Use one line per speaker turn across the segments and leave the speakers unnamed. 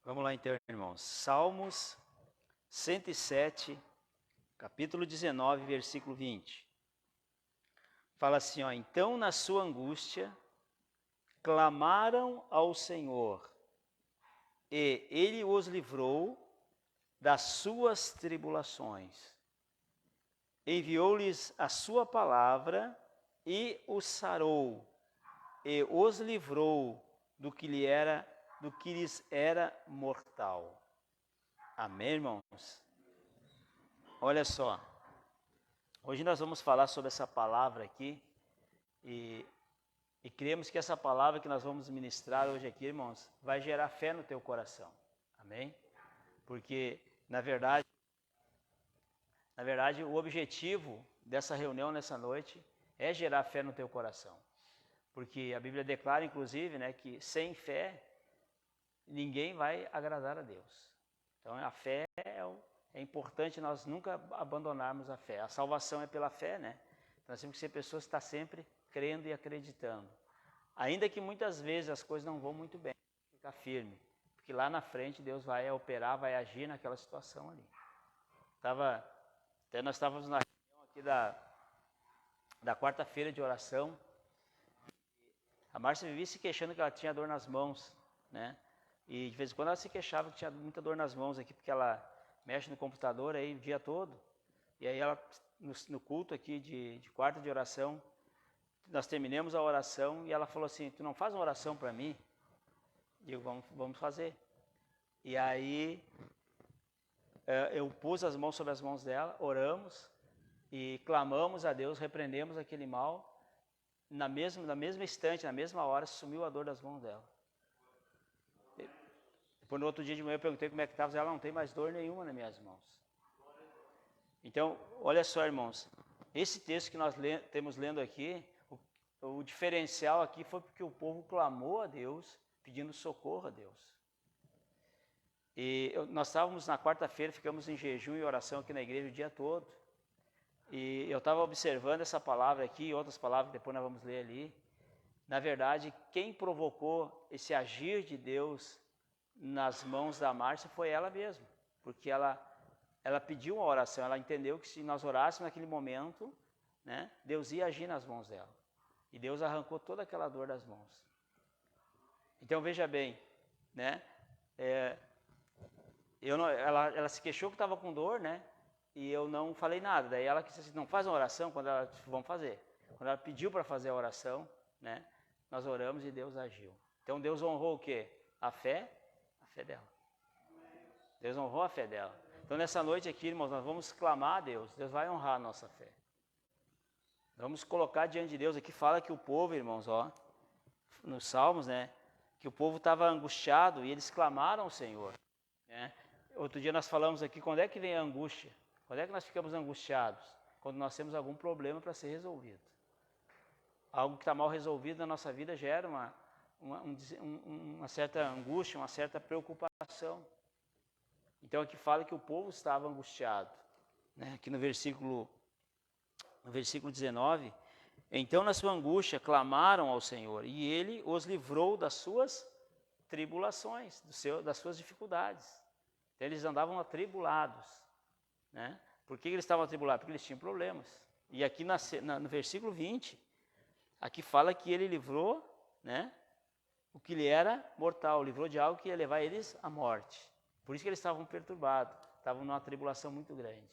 Vamos lá então, irmãos. Salmos 107, capítulo 19, versículo 20. Fala assim, ó: então na sua angústia clamaram ao Senhor, e Ele os livrou das suas tribulações. Enviou-lhes a sua palavra e os sarou, e os livrou do que lhes era mortal. Amém, irmãos? Olha só, hoje nós vamos falar sobre essa palavra aqui, e cremos que essa palavra que nós vamos ministrar hoje aqui, irmãos, vai gerar fé no teu coração. Amém? Porque, na verdade, o objetivo dessa reunião nessa noite é gerar fé no teu coração. Porque a Bíblia declara, inclusive, né, que sem fé ninguém vai agradar a Deus. Então a fé é importante nós nunca abandonarmos a fé. A salvação é pela fé, né? Então, nós temos que ser pessoas que estão sempre crendo e acreditando. Ainda que muitas vezes as coisas não vão muito bem, ficar firme. Porque lá na frente Deus vai operar, vai agir naquela situação ali. Até nós estávamos na reunião aqui da quarta-feira de oração. A Márcia vivia se queixando que ela tinha dor nas mãos, né? E de vez em quando ela se queixava que tinha muita dor nas mãos aqui, porque ela mexe no computador aí o dia todo. E aí ela, no culto aqui de quarta de oração, nós terminamos a oração e ela falou assim: tu não faz uma oração para mim? Digo, vamos fazer. E aí eu pus as mãos sobre as mãos dela, oramos e clamamos a Deus, repreendemos aquele mal. Na mesma instante, na mesma hora, sumiu a dor das mãos dela. Depois, no outro dia de manhã, eu perguntei como é que estava, ela não tem mais dor nenhuma nas minhas mãos. Então, olha só, irmãos, esse texto que nós temos lendo aqui, o diferencial aqui foi porque o povo clamou a Deus, pedindo socorro a Deus. E nós estávamos na quarta-feira, ficamos em jejum e oração aqui na igreja o dia todo. E eu estava observando essa palavra aqui, e outras palavras que depois nós vamos ler ali. Na verdade, quem provocou esse agir de Deus nas mãos da Márcia foi ela mesma. Porque ela pediu uma oração, ela entendeu que se nós orássemos naquele momento, né, Deus ia agir nas mãos dela. E Deus arrancou toda aquela dor das mãos. Então veja bem, né, ela se queixou que estava com dor, né? E eu não falei nada. Daí ela disse assim: não faz uma oração? Quando ela disse: vamos fazer. Quando ela pediu para fazer a oração, né, nós oramos e Deus agiu. Então Deus honrou o quê? A fé dela. Deus honrou a fé dela. Então nessa noite aqui, irmãos, nós vamos clamar a Deus. Deus vai honrar a nossa fé. Vamos colocar diante de Deus. Aqui fala que o povo, irmãos, ó, nos Salmos, né, que o povo estava angustiado e eles clamaram ao Senhor, né? Outro dia nós falamos aqui, quando é que vem a angústia? Quando é que nós ficamos angustiados? Quando nós temos algum problema para ser resolvido. Algo que está mal resolvido na nossa vida gera uma certa angústia, uma certa preocupação. Então aqui fala que o povo estava angustiado, né? Aqui no versículo 19, então na sua angústia clamaram ao Senhor, e Ele os livrou das suas tribulações, das suas dificuldades. Então, eles andavam atribulados, né? Por que eles estavam atribulados? Porque eles tinham problemas. E aqui no versículo 20, aqui fala que Ele livrou, né, o que lhe era mortal, livrou de algo que ia levar eles à morte. Por isso que eles estavam perturbados, estavam numa tribulação muito grande.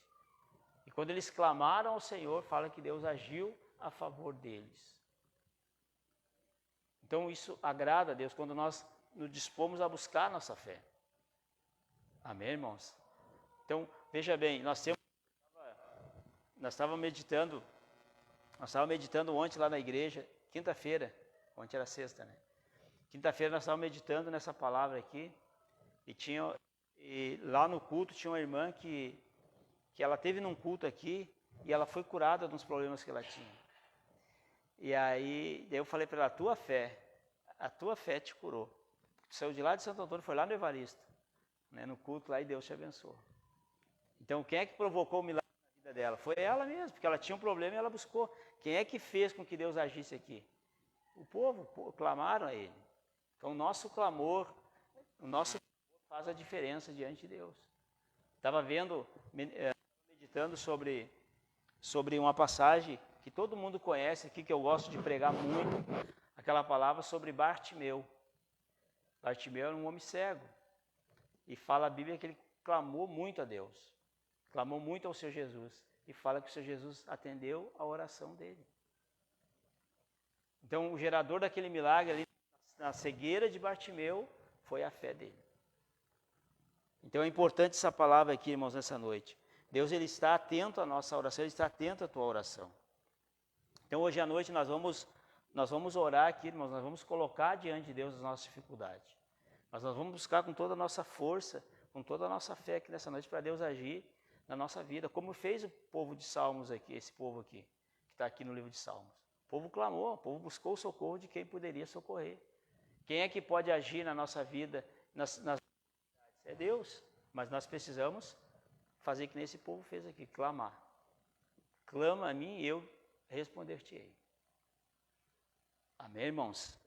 E quando eles clamaram ao Senhor, fala que Deus agiu a favor deles. Então isso agrada a Deus quando nós nos dispomos a buscar a nossa fé. Amém, irmãos? Então, veja bem, nós estávamos meditando ontem lá na igreja, quinta-feira, ontem era sexta, né? Quinta-feira nós estávamos meditando nessa palavra aqui, e lá no culto tinha uma irmã que ela teve num culto aqui, e ela foi curada dos problemas que ela tinha. E aí eu falei para ela: a tua fé te curou. Tu saiu de lá de Santo Antônio, foi lá no Evaristo, né, no culto lá, e Deus te abençoou. Então quem é que provocou o milagre na vida dela? Foi ela mesma, porque ela tinha um problema e ela buscou. Quem é que fez com que Deus agisse aqui? O povo clamaram a Ele. Então o nosso clamor faz a diferença diante de Deus. Estava meditando sobre uma passagem que todo mundo conhece aqui, que eu gosto de pregar muito, aquela palavra sobre Bartimeu. Bartimeu era um homem cego. E fala a Bíblia que ele clamou muito a Deus. Clamou muito ao Senhor Jesus. E fala que o Senhor Jesus atendeu a oração dele. Então, o gerador daquele milagre ali, na cegueira de Bartimeu, foi a fé dele. Então, é importante essa palavra aqui, irmãos, nessa noite. Deus, ele está atento à nossa oração, ele está atento à tua oração. Então, hoje à noite, nós vamos orar aqui, irmãos, nós vamos colocar diante de Deus as nossas dificuldades. Mas nós vamos buscar com toda a nossa força, com toda a nossa fé aqui nessa noite, para Deus agir na nossa vida, como fez o povo de Salmos aqui, esse povo aqui, que está aqui no livro de Salmos. O povo clamou, o povo buscou o socorro de quem poderia socorrer. Quem é que pode agir na nossa vida? É Deus, mas nós precisamos fazer que nem esse povo fez aqui, clamar. Clama a mim e eu responder-te-ei. Amém, irmãos?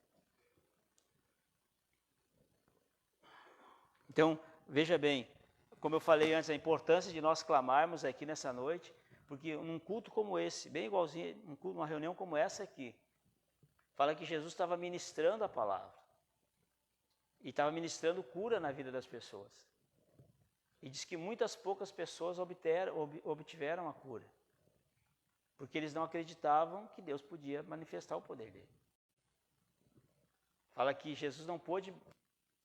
Então, veja bem, como eu falei antes, a importância de nós clamarmos aqui nessa noite, porque num culto como esse, bem igualzinho, uma reunião como essa aqui, fala que Jesus estava ministrando a palavra. E estava ministrando cura na vida das pessoas. E diz que poucas pessoas obtiveram a cura. Porque eles não acreditavam que Deus podia manifestar o poder dele. Fala que Jesus não pôde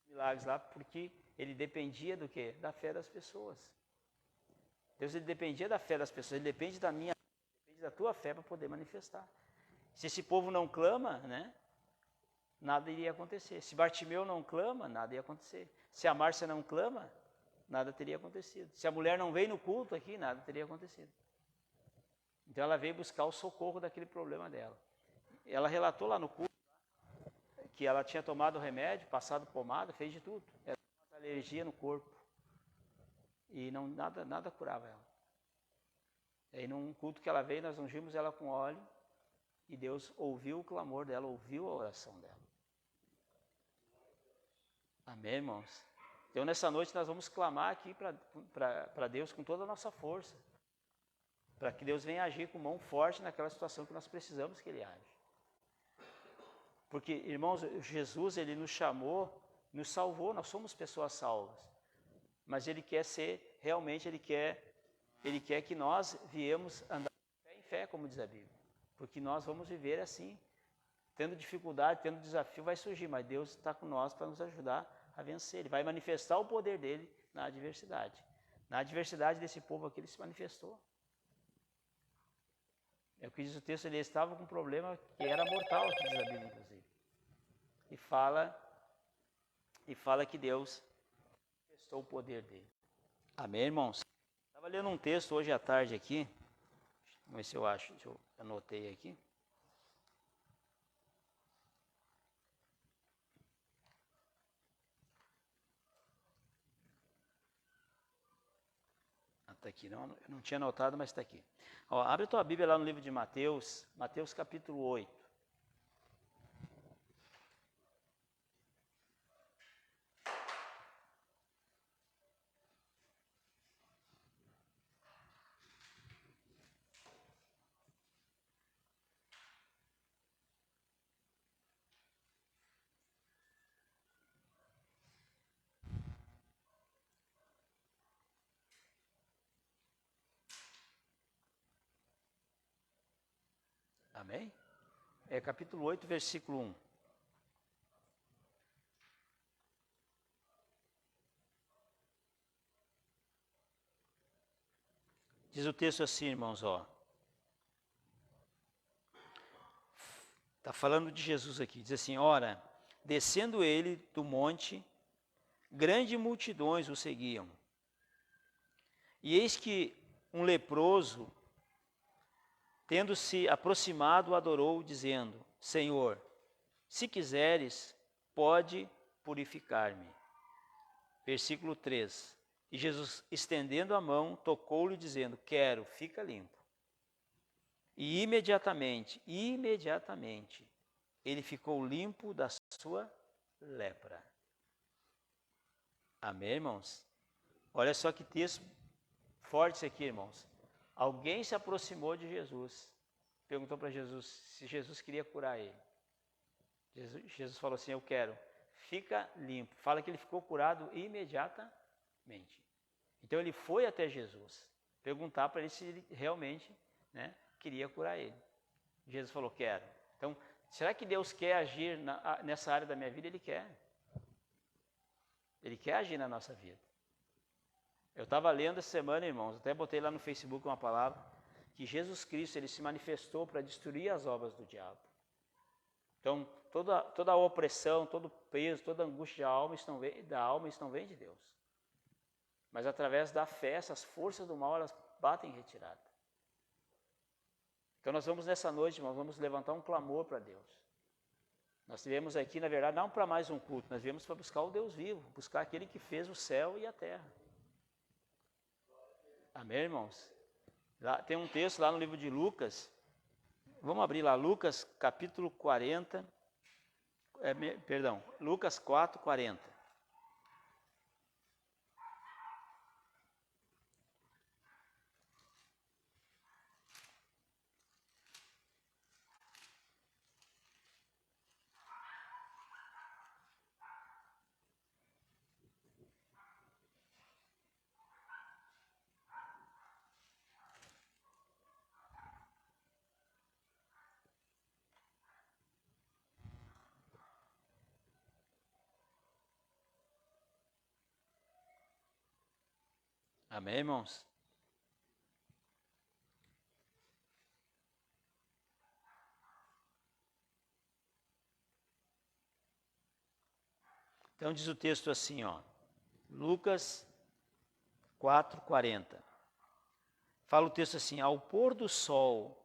milagres lá porque ele dependia do quê? Da fé das pessoas. Deus, ele dependia da fé das pessoas, ele depende da minha, depende da tua fé para poder manifestar. Se esse povo não clama, né? Nada iria acontecer. Se Bartimeu não clama, nada ia acontecer. Se a Márcia não clama, nada teria acontecido. Se a mulher não veio no culto aqui, nada teria acontecido. Então ela veio buscar o socorro daquele problema dela. Ela relatou lá no culto que ela tinha tomado remédio, passado pomada, fez de tudo. Ela tinha uma alergia no corpo. E nada curava ela. E aí num culto que ela veio, nós ungimos ela com óleo. E Deus ouviu o clamor dela, ouviu a oração dela. Amém, irmãos? Então, nessa noite, nós vamos clamar aqui para Deus com toda a nossa força. Para que Deus venha agir com mão forte naquela situação que nós precisamos que Ele age. Porque, irmãos, Jesus, Ele nos chamou, nos salvou, nós somos pessoas salvas. Mas Ele quer ser, realmente, Ele quer que nós viemos andar em fé, como diz a Bíblia. Porque nós vamos viver assim. Tendo dificuldade, tendo desafio, vai surgir, mas Deus está com nós para nos ajudar a vencer. Ele vai manifestar o poder dele na adversidade. Na adversidade desse povo aqui, ele se manifestou. É o que diz o texto, ele estava com um problema que era mortal, que diz a Bíblia, inclusive. E fala que Deus manifestou o poder dele. Amém, irmãos? Estava lendo um texto hoje à tarde aqui. Vamos ver se eu acho, eu anotei aqui. Está aqui, não, eu não tinha anotado, mas está aqui. Ó, abre a tua Bíblia lá no livro de Mateus, Mateus capítulo 8. Amém? É capítulo 8, versículo 1. Diz o texto assim, irmãos, ó. Está falando de Jesus aqui. Diz assim, ora, descendo ele do monte, grandes multidões o seguiam. E eis que um leproso, tendo-se aproximado, adorou, dizendo, Senhor, se quiseres, pode purificar-me. Versículo 3. E Jesus, estendendo a mão, tocou-lhe, dizendo, quero, fica limpo. E imediatamente, ele ficou limpo da sua lepra. Amém, irmãos? Olha só que texto forte isso aqui, irmãos. Alguém se aproximou de Jesus, perguntou para Jesus se Jesus queria curar ele. Jesus falou assim, eu quero. Fica limpo. Fala que ele ficou curado imediatamente. Então ele foi até Jesus, perguntar para ele se ele realmente, né, queria curar ele. Jesus falou, quero. Então, será que Deus quer agir nessa área da minha vida? Ele quer. Ele quer agir na nossa vida. Eu estava lendo essa semana, irmãos, até botei lá no Facebook uma palavra, que Jesus Cristo, ele se manifestou para destruir as obras do diabo. Então, toda a opressão, todo o peso, toda a angústia da alma, isso não vem de Deus. Mas através da fé, essas forças do mal, elas batem em retirada. Então nós vamos nessa noite, irmãos, vamos levantar um clamor para Deus. Nós viemos aqui, na verdade, não para mais um culto, nós viemos para buscar o Deus vivo, buscar aquele que fez o céu e a terra. Amém, irmãos? Lá, tem um texto lá no livro de Lucas, vamos abrir lá, Lucas capítulo 40, Lucas 4, 40. Amém, irmãos? Então diz o texto assim, ó, Lucas 4, 40. Fala o texto assim, ao pôr do sol,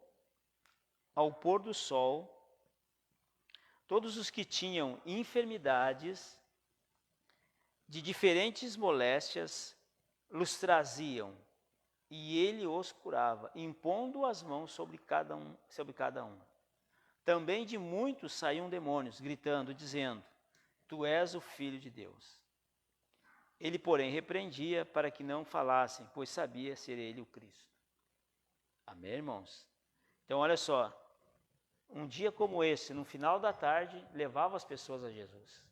todos os que tinham enfermidades de diferentes moléstias los traziam, e ele os curava, impondo as mãos sobre cada um. Também de muitos saíam demônios, gritando, dizendo, tu és o Filho de Deus. Ele, porém, repreendia para que não falassem, pois sabia ser ele o Cristo. Amém, irmãos? Então, olha só, um dia como esse, no final da tarde, levava as pessoas a Jesus.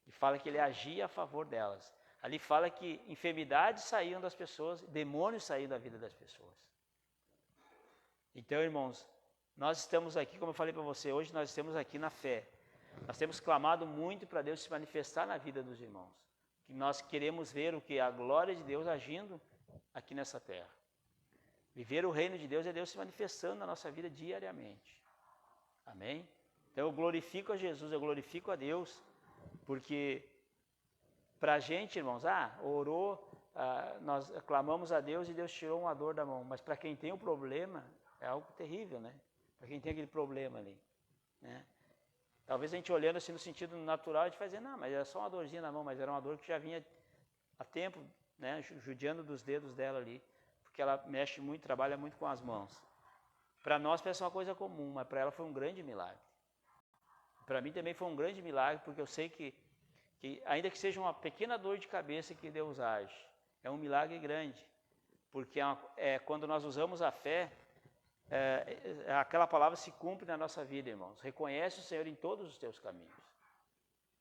E fala que ele agia a favor delas. Ali fala que enfermidades saíam das pessoas, demônios saíam da vida das pessoas. Então, irmãos, nós estamos aqui, como eu falei para você, hoje nós estamos aqui na fé. Nós temos clamado muito para Deus se manifestar na vida dos irmãos. Que nós queremos ver o que? A glória de Deus agindo aqui nessa terra. Viver o reino de Deus é Deus se manifestando na nossa vida diariamente. Amém? Então eu glorifico a Jesus, eu glorifico a Deus, porque para a gente, irmãos, orou, nós clamamos a Deus e Deus tirou uma dor da mão. Mas para quem tem o problema, é algo terrível, né? Para quem tem aquele problema ali, né? Talvez a gente olhando assim no sentido natural, a gente vai dizer, não, mas era só uma dorzinha na mão, mas era uma dor que já vinha há tempo, né, judiando dos dedos dela ali, porque ela mexe muito, trabalha muito com as mãos. Para nós parece uma coisa comum, mas para ela foi um grande milagre. Para mim também foi um grande milagre, porque eu sei que ainda que seja uma pequena dor de cabeça que Deus age, é um milagre grande, porque quando nós usamos a fé, aquela palavra se cumpre na nossa vida, irmãos. Reconhece o Senhor em todos os teus caminhos,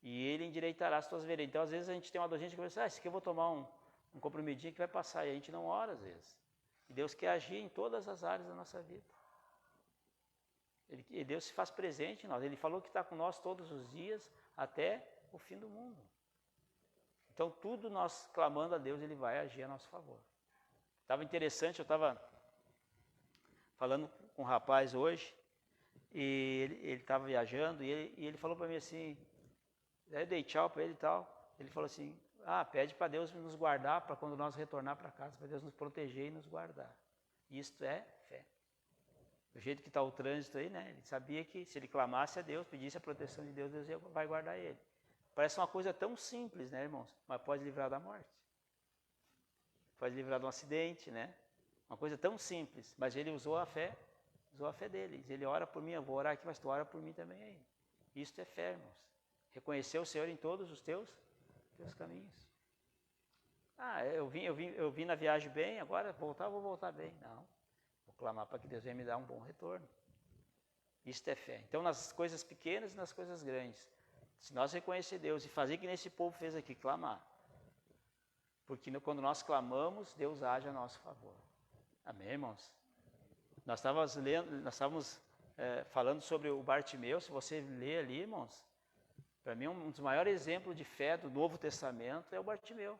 e Ele endireitará as tuas veredas. Então, às vezes, a gente tem uma dorzinha de cabeça, isso aqui eu vou tomar um comprimidinho que vai passar, e a gente não ora, às vezes. E Deus quer agir em todas as áreas da nossa vida. E Deus se faz presente em nós. Ele falou que está com nós todos os dias, até o fim do mundo. Então, tudo nós clamando a Deus, Ele vai agir a nosso favor. Estava interessante, eu estava falando com um rapaz hoje, e ele estava viajando, e ele falou para mim assim, aí eu dei tchau para ele e tal, ele falou assim, pede para Deus nos guardar, para quando nós retornar para casa, para Deus nos proteger e nos guardar. Isto é fé. Do jeito que está o trânsito aí, né? Ele sabia que se ele clamasse a Deus, pedisse a proteção de Deus, Deus vai guardar ele. Parece uma coisa tão simples, né, irmãos? Mas pode livrar da morte. Pode livrar de um acidente, né? Uma coisa tão simples, mas ele usou a fé dele. Ele ora por mim, eu vou orar aqui, mas tu ora por mim também aí. Isso é fé, irmãos. Reconhecer o Senhor em todos os teus teus caminhos. Eu vim na viagem bem, agora voltar, eu vou voltar bem. Não, vou clamar para que Deus venha me dar um bom retorno. Isso é fé. Então, nas coisas pequenas e nas coisas grandes, se nós reconhecer Deus e fazer que nesse povo fez aqui, clamar. Porque quando nós clamamos, Deus age a nosso favor. Amém, irmãos? Nós estávamos falando sobre o Bartimeu. Se você ler ali, irmãos, para mim um dos maiores exemplos de fé do Novo Testamento é o Bartimeu.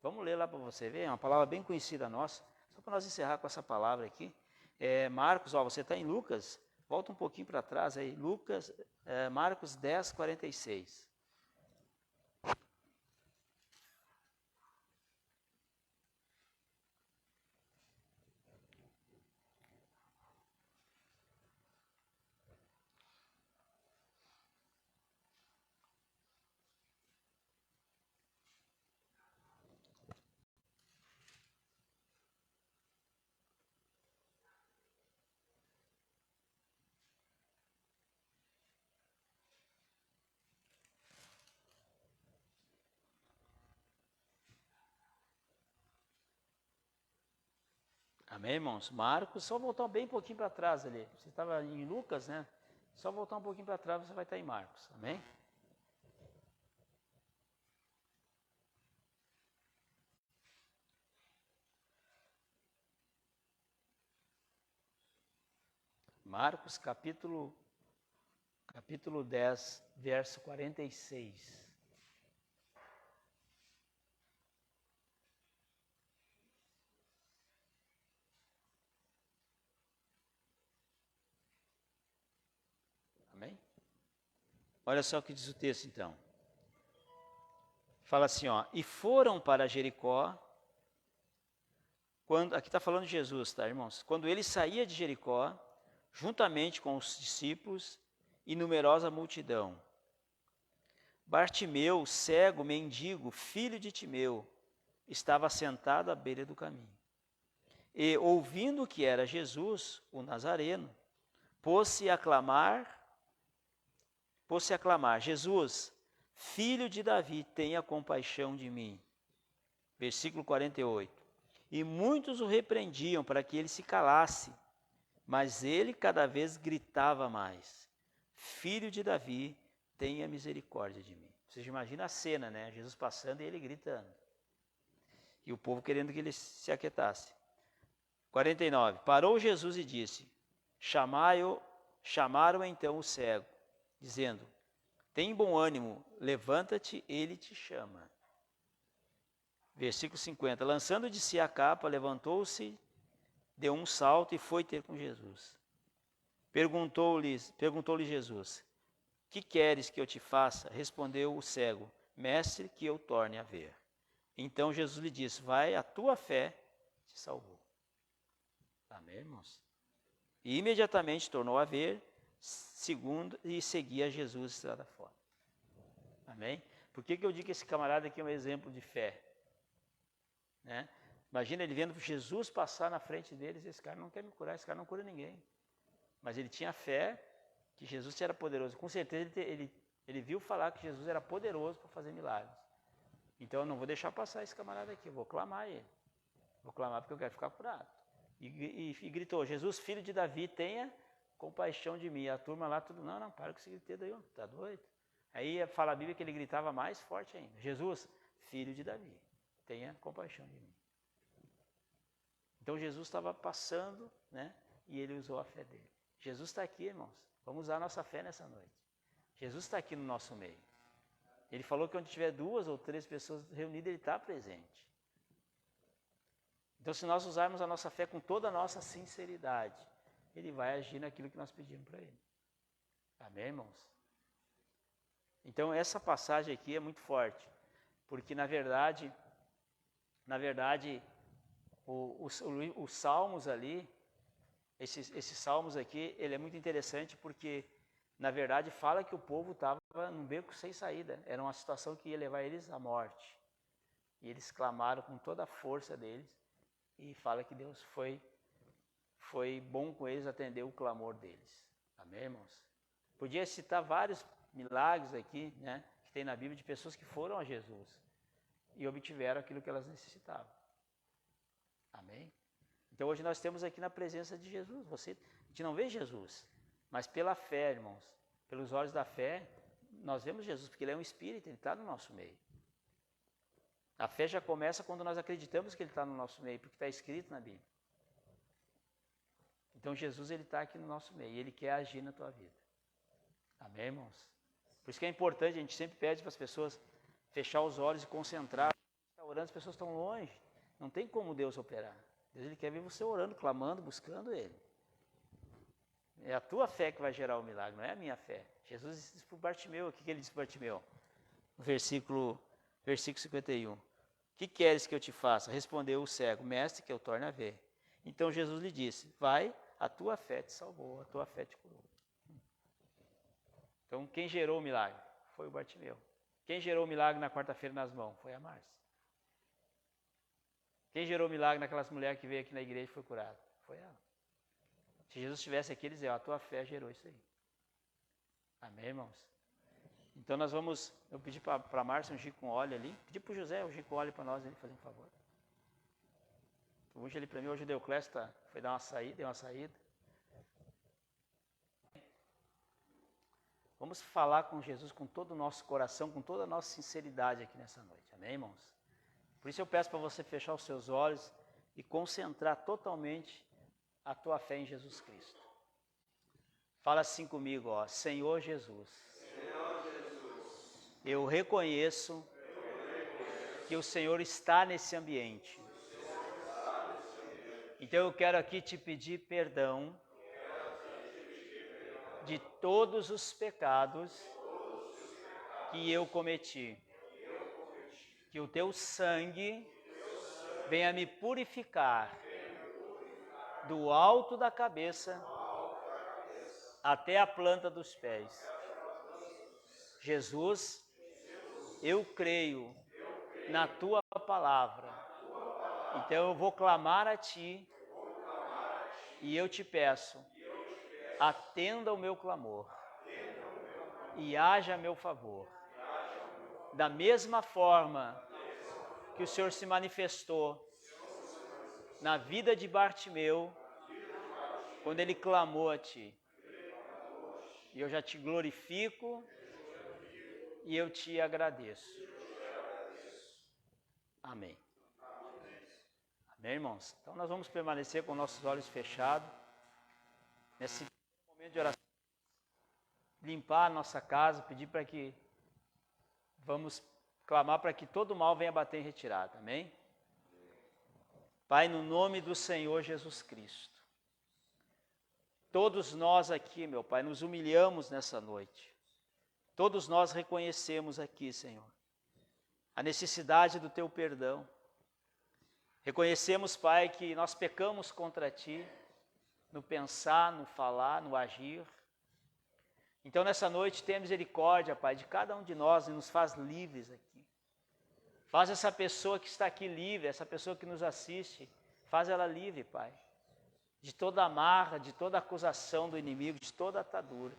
Vamos ler lá para você ver, é uma palavra bem conhecida nossa. Só para nós encerrar com essa palavra aqui. Marcos, você está em Lucas, volta um pouquinho para trás aí. Marcos 10, 46. Amém, irmãos? Marcos, só voltar bem um pouquinho para trás ali. Você estava em Lucas, né? Só voltar um pouquinho para trás, você vai estar em Marcos. Amém? Marcos, capítulo 10, verso 46. Amém? Olha só o que diz o texto, então. Fala assim, e foram para Jericó, aqui está falando de Jesus, tá, irmãos? Quando ele saía de Jericó, juntamente com os discípulos e numerosa multidão. Bartimeu, cego, mendigo, filho de Timeu, estava sentado à beira do caminho. E, ouvindo que era Jesus, o Nazareno, pôs-se a clamar, Jesus, filho de Davi, tenha compaixão de mim. Versículo 48. E muitos o repreendiam para que ele se calasse, mas ele cada vez gritava mais, filho de Davi, tenha misericórdia de mim. Você imagina a cena, né? Jesus passando e ele gritando. E o povo querendo que ele se aquietasse. 49. Parou Jesus e disse, chamaram então o cego, dizendo, tem bom ânimo, levanta-te, ele te chama. Versículo 50. Lançando de si a capa, levantou-se, deu um salto e foi ter com Jesus. Perguntou-lhe Jesus, que queres que eu te faça? Respondeu o cego, mestre, que eu torne a ver. Então Jesus lhe disse, vai, a tua fé te salvou. Amém, irmãos? E imediatamente tornou a ver, e seguia Jesus estrada fora. Amém? Por que eu digo que esse camarada aqui é um exemplo de fé? Né? Imagina ele vendo Jesus passar na frente deles, esse cara não quer me curar, esse cara não cura ninguém. Mas ele tinha fé que Jesus era poderoso. Com certeza ele viu falar que Jesus era poderoso para fazer milagres. Então eu não vou deixar passar esse camarada aqui, eu vou clamar ele. Vou clamar porque eu quero ficar curado. E gritou, Jesus, filho de Davi, tenha compaixão de mim. A turma lá, tudo, não, para com esse griteiro daí, tá doido? Aí fala a Bíblia que ele gritava mais forte ainda. Jesus, filho de Davi, tenha compaixão de mim. Então Jesus estava passando, né? E ele usou a fé dele. Jesus está aqui, irmãos. Vamos usar a nossa fé nessa noite. Jesus está aqui no nosso meio. Ele falou que onde tiver 2 ou 3 pessoas reunidas, ele está presente. Então, se nós usarmos a nossa fé com toda a nossa sinceridade, ele vai agir naquilo que nós pedimos para ele. Amém, irmãos? Então, essa passagem aqui é muito forte, porque, na verdade, os salmos ali, esses salmos aqui, ele é muito interessante porque, na verdade, fala que o povo estava num beco sem saída. Era uma situação que ia levar eles à morte. E eles clamaram com toda a força deles. E fala que Deus foi bom com eles, atender o clamor deles. Amém, irmãos? Podia citar vários milagres aqui, né? Que tem na Bíblia de pessoas que foram a Jesus e obtiveram aquilo que elas necessitavam. Amém? Então hoje nós temos aqui na presença de Jesus. A gente não vê Jesus, mas pela fé, irmãos, pelos olhos da fé, nós vemos Jesus, porque Ele é um Espírito, Ele está no nosso meio. A fé já começa quando nós acreditamos que Ele está no nosso meio, porque está escrito na Bíblia. Então Jesus, Ele está aqui no nosso meio, e Ele quer agir na tua vida. Amém, irmãos? Por isso que é importante, a gente sempre pede para as pessoas fechar os olhos e concentrar. Está orando, as pessoas estão longe, não tem como Deus operar. Deus, Ele quer ver você orando, clamando, buscando Ele. É a tua fé que vai gerar o milagre, não é a minha fé. Jesus disse para o Bartimeu, o que ele disse para o Bartimeu? No versículo 51. O que queres que eu te faça? Respondeu o cego, mestre, que eu torne a ver. Então Jesus lhe disse, vai, a tua fé te salvou, a tua fé te curou. Então quem gerou o milagre? Foi o Bartimeu. Quem gerou o milagre na quarta-feira nas mãos? Foi a Márcia. Quem gerou o milagre naquelas mulheres que veio aqui na igreja e foi curada? Foi ela. Se Jesus estivesse aqui, ele dizia, a tua fé gerou isso aí. Amém, irmãos? Então nós vamos, eu pedi para a Márcia ungir com óleo ali, pedi para o José ungir com óleo para nós, ele fazer um favor. Unge ali para mim, hoje o Deoclésio foi dar uma saída, deu uma saída. Vamos falar com Jesus com todo o nosso coração, com toda a nossa sinceridade aqui nessa noite, amém, irmãos? Por isso eu peço para você fechar os seus olhos e concentrar totalmente a tua fé em Jesus Cristo. Fala assim comigo, ó, Senhor Jesus, eu reconheço que o Senhor está nesse ambiente. Então eu quero aqui te pedir perdão de todos os pecados que eu cometi. Que o teu sangue venha me purificar do alto da cabeça até a planta dos pés. Jesus, eu creio na tua palavra. Então eu vou clamar a ti e eu te peço, atenda o meu clamor e haja a meu favor. Da mesma forma que o Senhor se manifestou na vida de Bartimeu, quando ele clamou a ti. E eu já te glorifico e eu te agradeço. Amém. Amém, irmãos? Então nós vamos permanecer com nossos olhos fechados, nesse momento de oração, limpar a nossa casa, pedir para que, vamos clamar para que todo mal venha bater em retirada, amém? Pai, no nome do Senhor Jesus Cristo, todos nós aqui, meu Pai, nos humilhamos nessa noite, todos nós reconhecemos aqui, Senhor, a necessidade do Teu perdão. Reconhecemos, Pai, que nós pecamos contra Ti, no pensar, no falar, no agir. Então, nessa noite, tenha misericórdia, Pai, de cada um de nós e nos faz livres aqui. Faz essa pessoa que está aqui livre, essa pessoa que nos assiste, faz ela livre, Pai, de toda amarra, de toda acusação do inimigo, de toda atadura.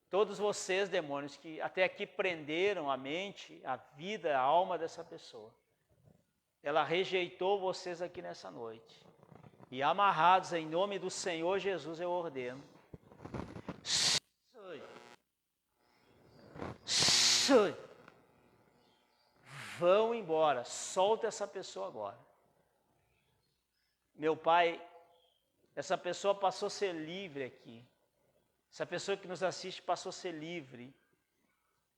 Todos vocês, demônios, que até aqui prenderam a mente, a vida, a alma dessa pessoa, ela rejeitou vocês aqui nessa noite. E amarrados em nome do Senhor Jesus, eu ordeno. Vão embora, solta essa pessoa agora. Meu Pai, essa pessoa passou a ser livre aqui. Essa pessoa que nos assiste passou a ser livre.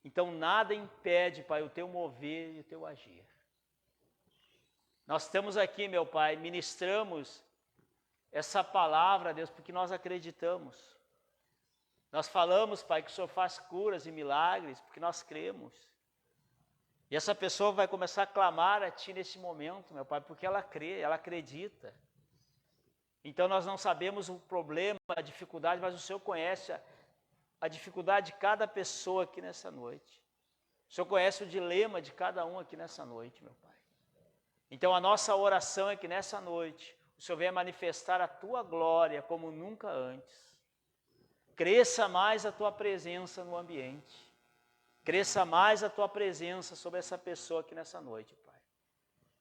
Então nada impede, Pai, o Teu mover e o Teu agir. Nós estamos aqui, meu Pai, ministramos essa palavra, Deus, porque nós acreditamos. Nós falamos, Pai, que o Senhor faz curas e milagres, porque nós cremos. E essa pessoa vai começar a clamar a Ti nesse momento, meu Pai, porque ela crê, ela acredita. Então nós não sabemos o problema, a dificuldade, mas o Senhor conhece a dificuldade de cada pessoa aqui nessa noite. O Senhor conhece o dilema de cada um aqui nessa noite, meu Pai. Então a nossa oração é que nessa noite o Senhor venha manifestar a Tua glória como nunca antes. Cresça mais a Tua presença no ambiente. Cresça mais a tua presença sobre essa pessoa aqui nessa noite, Pai.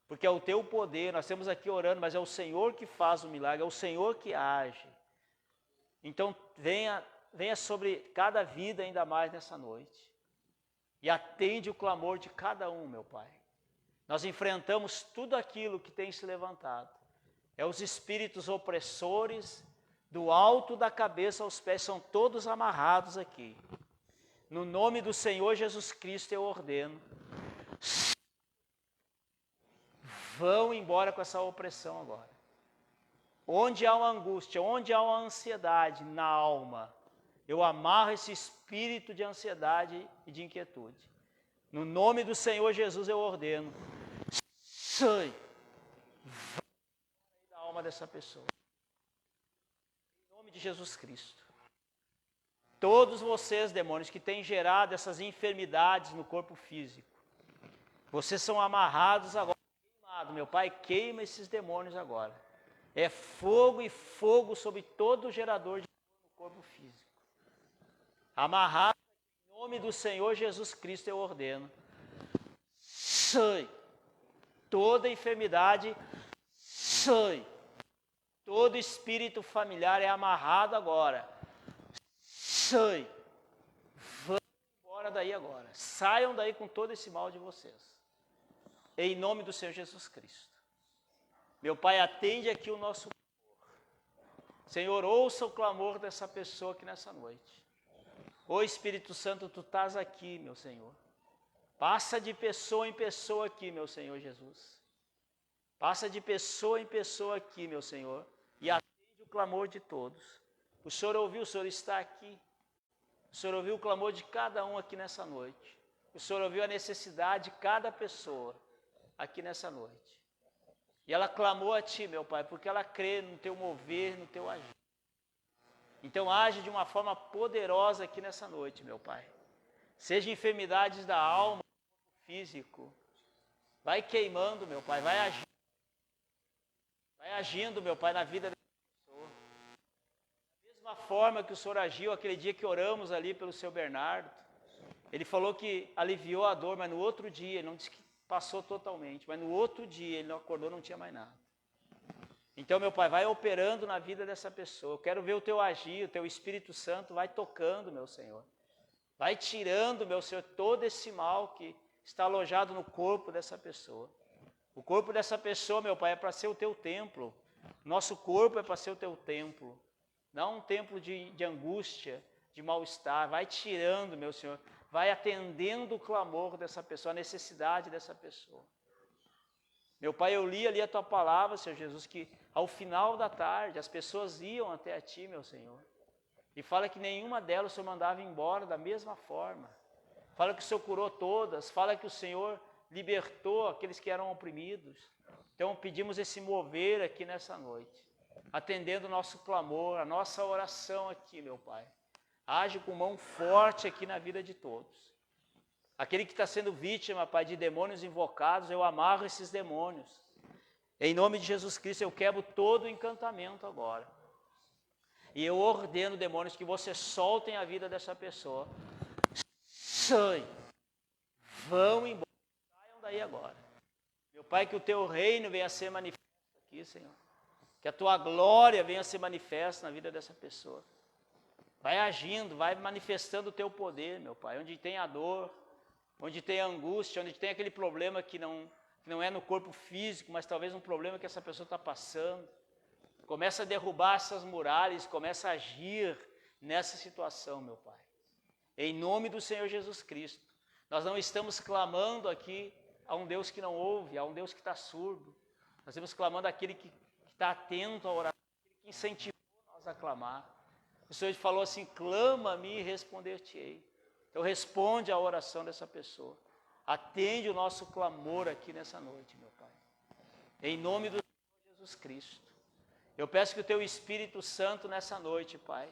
Porque é o teu poder, nós estamos aqui orando, mas é o Senhor que faz o milagre, é o Senhor que age. Então venha sobre cada vida ainda mais nessa noite. E atende o clamor de cada um, meu Pai. Nós enfrentamos tudo aquilo que tem se levantado. É os espíritos opressores, do alto da cabeça aos pés, são todos amarrados aqui. No nome do Senhor Jesus Cristo eu ordeno. Vão embora com essa opressão agora. Onde há uma angústia, onde há uma ansiedade na alma, eu amarro esse espírito de ansiedade e de inquietude. No nome do Senhor Jesus eu ordeno. Sai da alma dessa pessoa. Em nome de Jesus Cristo. Todos vocês, demônios, que têm gerado essas enfermidades no corpo físico, vocês são amarrados agora. Queimado, meu Pai, queima esses demônios agora. É fogo e fogo sobre todo gerador de dor no corpo físico. Amarrado, em nome do Senhor Jesus Cristo eu ordeno. Sai. Toda enfermidade, sai. Todo espírito familiar é amarrado agora. Sai. Vão embora daí agora. Saiam daí com todo esse mal de vocês. Em nome do Senhor Jesus Cristo. Meu Pai, atende aqui o nosso clamor. Senhor, ouça o clamor dessa pessoa aqui nessa noite. Ô Espírito Santo, tu estás aqui, meu Senhor. Passa de pessoa em pessoa aqui, meu Senhor Jesus. Passa de pessoa em pessoa aqui, meu Senhor. E atende o clamor de todos. O Senhor ouviu, o Senhor está aqui. O Senhor ouviu o clamor de cada um aqui nessa noite. O Senhor ouviu a necessidade de cada pessoa aqui nessa noite. E ela clamou a Ti, meu Pai, porque ela crê no Teu mover, no Teu agir. Então age de uma forma poderosa aqui nessa noite, meu Pai. Seja enfermidades da alma, físico, vai queimando, meu Pai, vai agindo, meu Pai, na vida dessa pessoa. Da mesma forma que o Senhor agiu aquele dia que oramos ali pelo seu Bernardo, ele falou que aliviou a dor, mas no outro dia, ele não disse que passou totalmente, mas no outro dia ele não acordou, não tinha mais nada. Então, meu Pai, vai operando na vida dessa pessoa. Eu quero ver o Teu agir, o Teu Espírito Santo vai tocando, meu Senhor. Vai tirando, meu Senhor, todo esse mal que está alojado no corpo dessa pessoa. O corpo dessa pessoa, meu Pai, é para ser o Teu templo. Nosso corpo é para ser o Teu templo. Não um templo de angústia, de mal-estar. Vai tirando, meu Senhor. Vai atendendo o clamor dessa pessoa, a necessidade dessa pessoa. Meu Pai, eu li ali a Tua palavra, Senhor Jesus, que ao final da tarde as pessoas iam até a Ti, meu Senhor. E fala que nenhuma delas o Senhor mandava embora da mesma forma. Fala que o Senhor curou todas. Fala que o Senhor libertou aqueles que eram oprimidos. Então pedimos esse mover aqui nessa noite. Atendendo o nosso clamor, a nossa oração aqui, meu Pai. Age com mão forte aqui na vida de todos. Aquele que está sendo vítima, Pai, de demônios invocados, eu amarro esses demônios. Em nome de Jesus Cristo, eu quebro todo o encantamento agora. E eu ordeno, demônios, que vocês soltem a vida dessa pessoa. Sai. Vão embora. Saiam daí agora. Meu Pai, que o Teu reino venha a ser manifesto aqui, Senhor. Que a Tua glória venha a ser manifesta na vida dessa pessoa. Vai agindo, vai manifestando o Teu poder, meu Pai. Onde tem a dor, onde tem a angústia, onde tem aquele problema que não é no corpo físico, mas talvez um problema que essa pessoa está passando. Começa a derrubar essas muralhas, começa a agir nessa situação, meu Pai. Em nome do Senhor Jesus Cristo. Nós não estamos clamando aqui a um Deus que não ouve, a um Deus que está surdo. Nós estamos clamando àquele que está atento à oração, aquele que incentivou nós a clamar. O Senhor falou assim, clama-me e responder-te-ei. Então responde à oração dessa pessoa. Atende o nosso clamor aqui nessa noite, meu Pai. Em nome do Senhor Jesus Cristo. Eu peço que o Teu Espírito Santo nessa noite, Pai,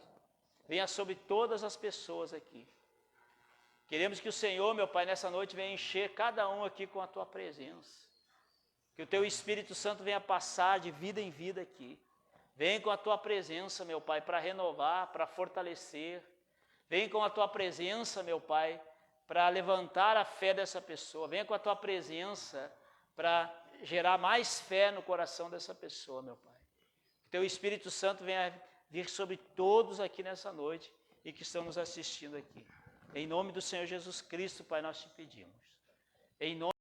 venha sobre todas as pessoas aqui. Queremos que o Senhor, meu Pai, nessa noite venha encher cada um aqui com a Tua presença. Que o Teu Espírito Santo venha passar de vida em vida aqui. Vem com a Tua presença, meu Pai, para renovar, para fortalecer. Vem com a Tua presença, meu Pai, para levantar a fé dessa pessoa. Venha com a tua presença para gerar mais fé no coração dessa pessoa, meu Pai. Que teu Espírito Santo venha vir sobre todos aqui nessa noite e que estão nos assistindo aqui. Em nome do Senhor Jesus Cristo, Pai, nós te pedimos. Em nome